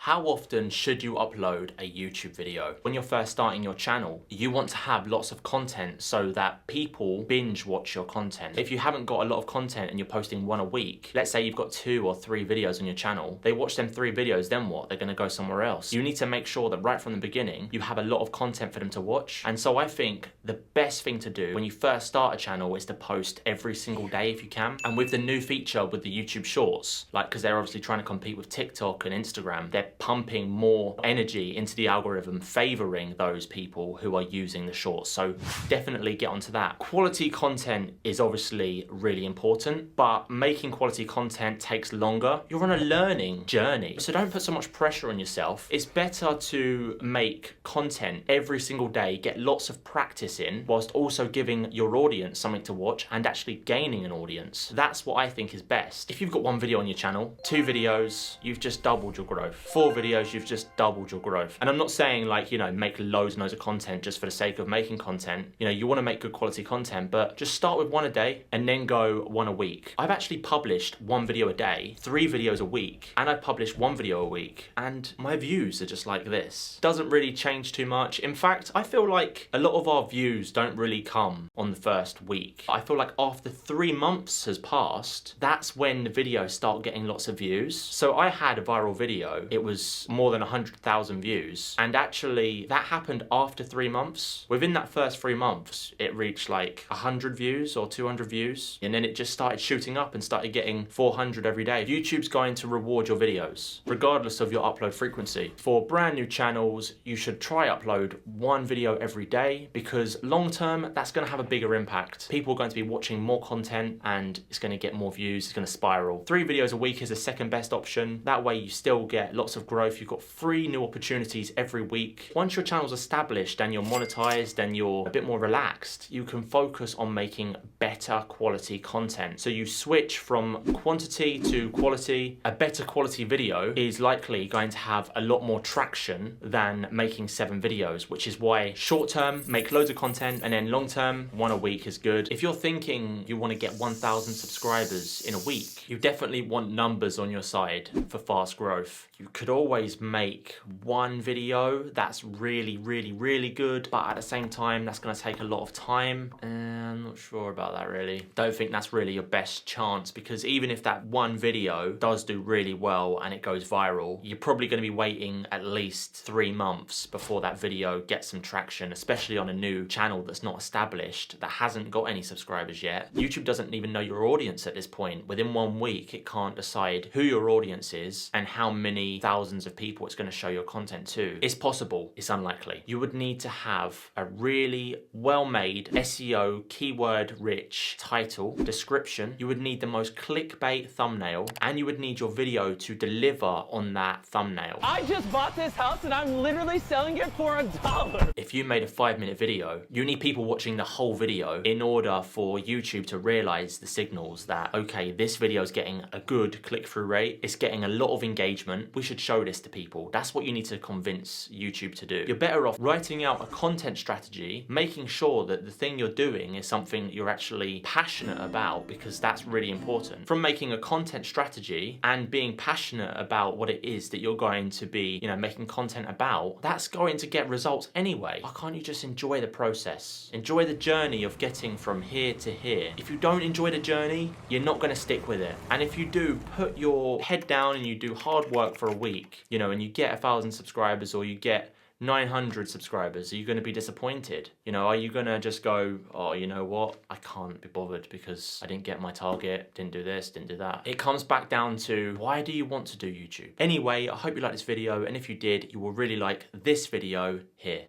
How often should you upload a YouTube video? When you're first starting your channel, you want to have lots of content so that people binge watch your content. If you haven't got a lot of content and you're posting one a week, let's say you've got 2 or 3 videos on your channel, they watch them 3 videos, then what? They're gonna go somewhere else. You need to make sure that right from the beginning, you have a lot of content for them to watch. And so I think the best thing to do when you first start a channel is to post every single day if you can. And with the new feature with the YouTube Shorts, like, because they're obviously trying to compete with TikTok and Instagram, they're pumping more energy into the algorithm, favoring those people who are using the Shorts. So definitely get onto that. Quality content is obviously really important, but making quality content takes longer. You're on a learning journey, so don't put so much pressure on yourself. It's better to make content every single day, get lots of practice in, whilst also giving your audience something to watch and actually gaining an audience. That's what I think is best. If you've got 1 video on your channel, 2 videos, you've just doubled your growth. 4 videos, you've just doubled your growth. And I'm not saying, like, you know, make loads and loads of content just for the sake of making content. You know, you want to make good quality content, but just start with 1 a day and then go 1 a week. I've actually published 1 video a day, 3 videos a week, and I've published 1 video a week, and my views are just like this. Doesn't really change too much. In fact, I feel like a lot of our views don't really come on the first week. I feel like after 3 months has passed, that's when the videos start getting lots of views. So I had a viral video, it was more than 100,000 views, and actually that happened after 3 months. Within that first 3 months, it reached like 100 views or 200 views, and then it just started shooting up and started getting 400 every day. YouTube's going to reward your videos, regardless of your upload frequency. For brand new channels, you should try upload 1 video every day, because long term, that's gonna have a bigger impact. People are going to be watching more content and it's gonna get more views, it's gonna spiral. 3 videos a week is the second best option. That way you still get lots of growth. You've got 3 new opportunities every week. Once your channel's established and you're monetized and you're a bit more relaxed, you can focus on making better quality content. So you switch from quantity to quality. A better quality video is likely going to have a lot more traction than making 7 videos, which is why short term, make loads of content, and then long term, 1 a week is good. If you're thinking you want to get 1,000 subscribers in a week, you definitely want numbers on your side for fast growth. You could always make 1 video that's really good, but at the same time, that's going to take a lot of time. I'm not sure about that really. Don't think that's really your best chance, because even if that 1 video does do really well and it goes viral, you're probably going to be waiting at least 3 months before that video gets some traction, especially on a new channel that's not established, that hasn't got any subscribers yet. YouTube doesn't even know your audience at this point. Within 1 week, it can't decide who your audience is and how many thousands of people it's going to show your content to. It's possible, it's unlikely. You would need to have a really well-made SEO, keyword-rich title, description. You would need the most clickbait thumbnail, and you would need your video to deliver on that thumbnail. I just bought this house and I'm literally selling it for $1. If you made a 5-minute video, you need people watching the whole video in order for YouTube to realize the signals that, okay, this video is getting a good click-through rate, it's getting a lot of engagement, we should show this to people. That's what you need to convince YouTube to do. You're better off writing out a content strategy, making sure that the thing you're doing is something that you're actually passionate about, because that's really important. From making a content strategy and being passionate about what it is that you're going to be, you know, making content about, that's going to get results anyway. Why can't you just enjoy the process? Enjoy the journey of getting from here to here. If you don't enjoy the journey, you're not going to stick with it. And if you do put your head down and you do hard work for a week, you know, and you get 1,000 subscribers or you get 900 subscribers, are you going to be disappointed? You know, are you going to just go, oh, you know what? I can't be bothered because I didn't get my target, didn't do this, didn't do that. It comes back down to, why do you want to do YouTube? Anyway, I hope you liked this video, and if you did, you will really like this video here.